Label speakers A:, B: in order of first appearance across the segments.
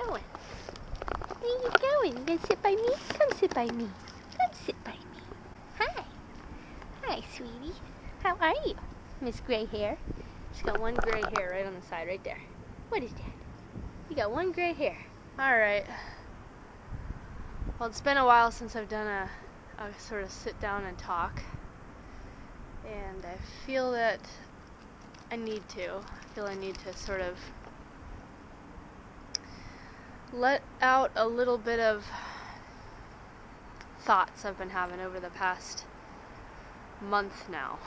A: going? Where you going? You gonna sit by me? Come sit by me. Come sit by me. Hi. Hi, sweetie. How are you? Miss Gray Hair. She's got one gray hair right on the side, right there. What is that? You got one gray hair. Alright. Well, it's been a while since I've done a sort of sit down and talk. And I feel that I need to. I feel I need to sort of let out a little bit of thoughts I've been having over the past month now.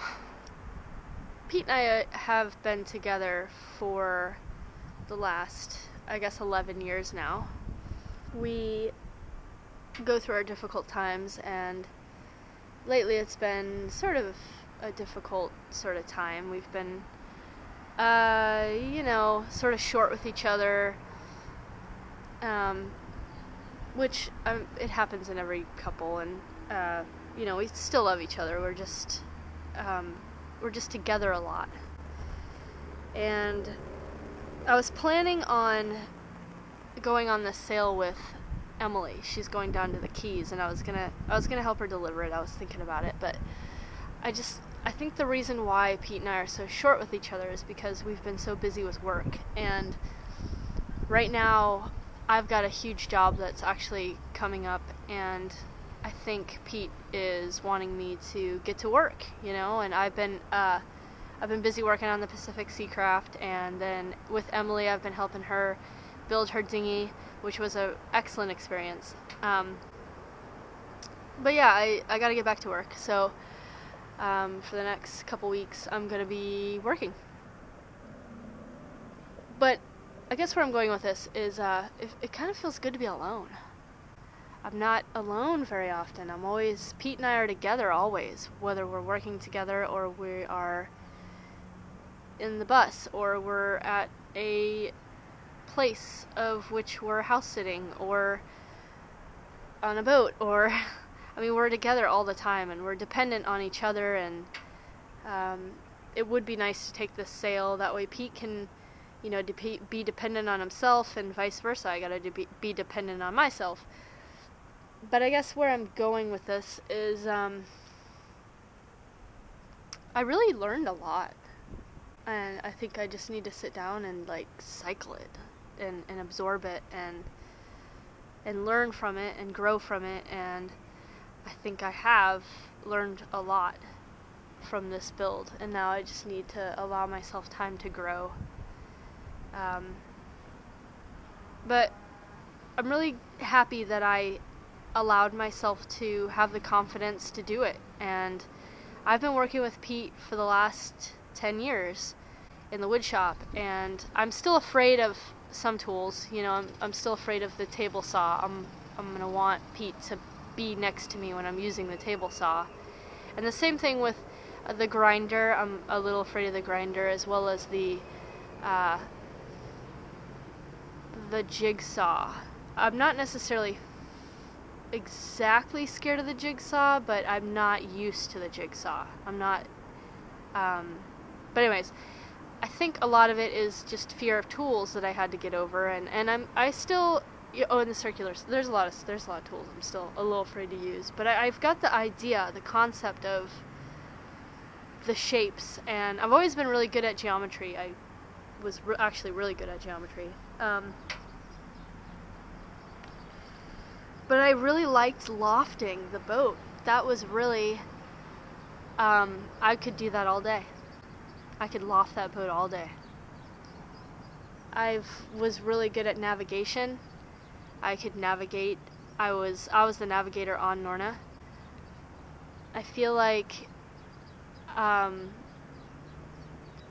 A: Pete and I have been together for the last, I guess, 11 years now. We go through our difficult times, and lately it's been sort of a difficult sort of time. We've been, sort of short with each other, which it happens in every couple, and, we still love each other. We're just together a lot. And I was planning on going on this sale with Emily. She's going down to the Keys, and I was gonna help her deliver it. I was thinking about it, but I think the reason why Pete and I are so short with each other is because we've been so busy with work. And right now I've got a huge job that's actually coming up, and I think Pete is wanting me to get to work, and I've been busy working on the Pacific Seacraft, and then with Emily I've been helping her build her dinghy, which was an excellent experience. But yeah, I gotta get back to work, so for the next couple weeks I'm gonna be working. But I guess where I'm going with this is it kind of feels good to be alone. I'm not alone very often. Pete and I are together always, whether we're working together or we are in the bus or we're at a place of which we're house sitting or on a boat, or we're together all the time, and we're dependent on each other, and it would be nice to take this sail. That way Pete can be dependent on himself, and vice versa. I gotta be dependent on myself. But I guess where I'm going with this is I really learned a lot, and I think I just need to sit down and cycle it and absorb it and learn from it and grow from it. And I think I have learned a lot from this build, and now I just need to allow myself time to grow. But I'm really happy that I allowed myself to have the confidence to do it. And I've been working with Pete for the last 10 years in the wood shop, and I'm still afraid of some tools. I'm still afraid of the table saw. I'm gonna want Pete to be next to me when I'm using the table saw. And the same thing with the grinder. I'm a little afraid of the grinder, as well as the jigsaw. I'm not necessarily exactly scared of the jigsaw, but I'm not used to the jigsaw. But anyways, I think a lot of it is just fear of tools that I had to get over, and I still, in the circulars, there's a lot of tools I'm still a little afraid to use, but I've got the idea, the concept of the shapes, and I've always been really good at geometry. I was actually really good at geometry. But I really liked lofting the boat. That was really, I could do that all day. I could loft that boat all day. I was really good at navigation. I could navigate. I was the navigator on Norna. I feel like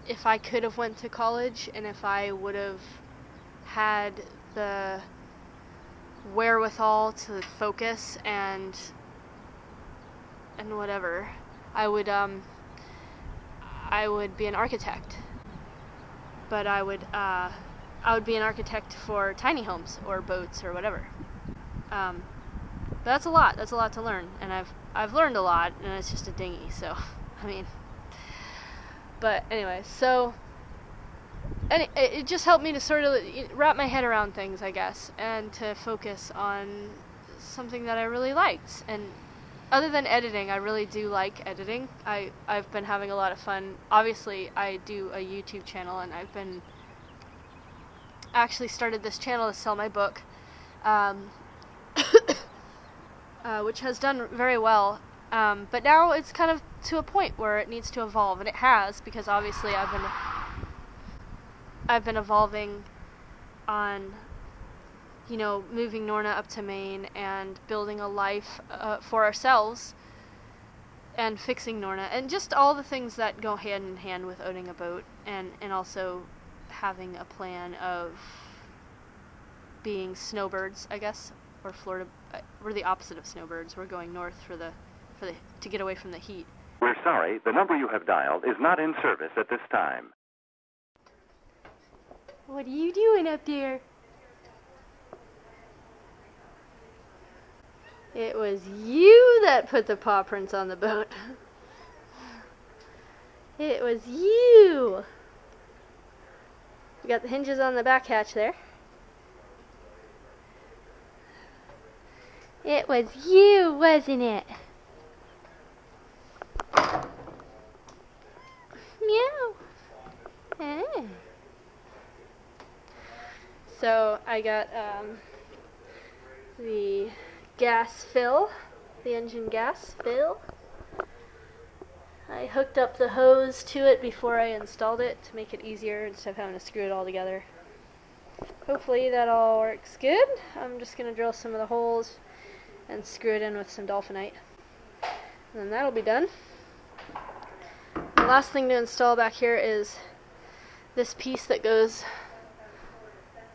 A: if I could have went to college, and if I would have had the wherewithal to focus and whatever, I would be an architect. But I would be an architect for tiny homes or boats or whatever. But that's a lot to learn, and I've learned a lot, and it's just a dinghy, so but anyway, so and it just helped me to sort of wrap my head around things, I guess, and to focus on something that I really liked. And other than editing, I really do like editing. I've been having a lot of fun. Obviously, I do a YouTube channel, and I've been actually started this channel to sell my book, which has done very well. But now it's kind of to a point where it needs to evolve, and it has, because obviously I've been evolving on, you know, moving Norna up to Maine and building a life for ourselves and fixing Norna, and just all the things that go hand in hand with owning a boat, and also having a plan of being snowbirds, I guess, or Florida. We're the opposite of snowbirds. We're going north to get away from the heat.
B: We're sorry, the number you have dialed is not in service at this time.
A: What are you doing up there? It was you that put the paw prints on the boat. It was you. We got the hinges on the back hatch there. It was you, wasn't it? Meow. Hey. So I got the gas fill, the engine gas fill. I hooked up the hose to it before I installed it to make it easier instead of having to screw it all together. Hopefully that all works good. I'm just going to drill some of the holes and screw it in with some dolphinite. And then that'll be done. The last thing to install back here is this piece that goes,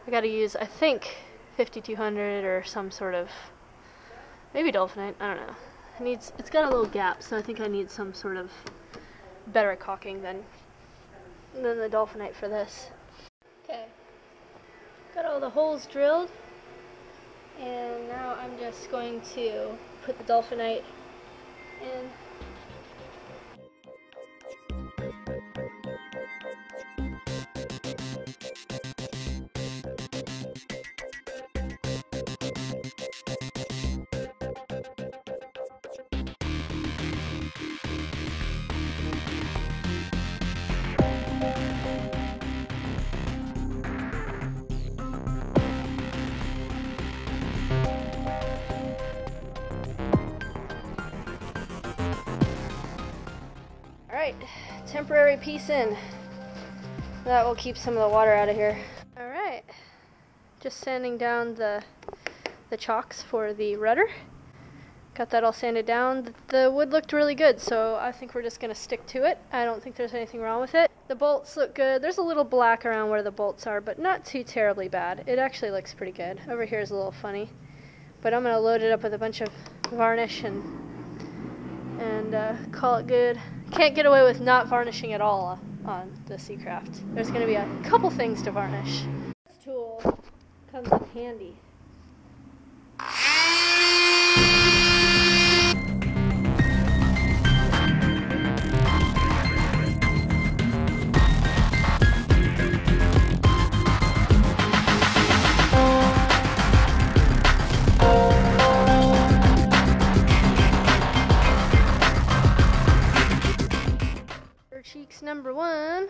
A: I gotta use, I think, 5200 or some sort of, maybe dolphinite, I don't know. It's got a little gap, so I think I need some sort of better caulking than the dolphinite for this. Okay, got all the holes drilled, and now I'm just going to put the dolphinite in. Alright, temporary piece in. That will keep some of the water out of here. Alright, just sanding down the chocks for the rudder. Got that all sanded down. The wood looked really good, so I think we're just going to stick to it. I don't think there's anything wrong with it. The bolts look good. There's a little black around where the bolts are, but not too terribly bad. It actually looks pretty good. Over here is a little funny, but I'm going to load it up with a bunch of varnish and call it good. Can't get away with not varnishing at all on the Seacraft. There's going to be a couple things to varnish. This tool comes in handy. Cheeks number one.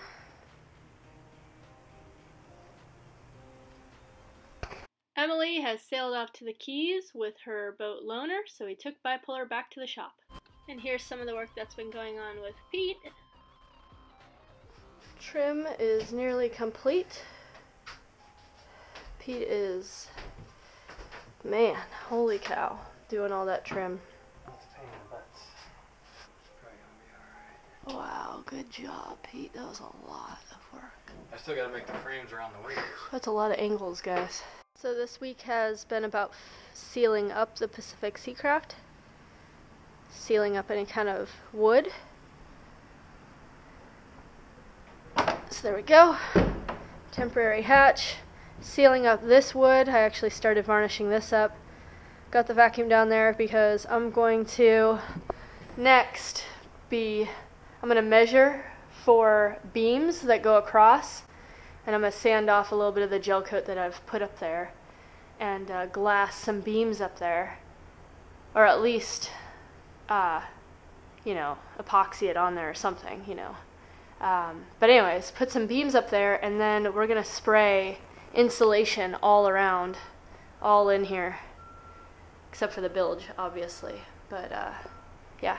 A: Emily has sailed off to the Keys with her boat loaner, so we took Bipolar back to the shop. And here's some of the work that's been going on with Pete. Trim is nearly complete. Pete is, man, holy cow, doing all that trim. Wow, good job, Pete. That was a lot of work.
C: I still gotta make the frames around the wheels.
A: That's a lot of angles, guys. So this week has been about sealing up the Pacific Seacraft. Sealing up any kind of wood. So there we go. Temporary hatch. Sealing up this wood. I actually started varnishing this up. Got the vacuum down there because I'm going to next I'm going to measure for beams that go across And I'm going to sand off a little bit of the gel coat that I've put up there and glass some beams up there, or at least, epoxy it on there or something, But anyways, put some beams up there, and then we're going to spray insulation all around, all in here, except for the bilge, obviously. But, yeah.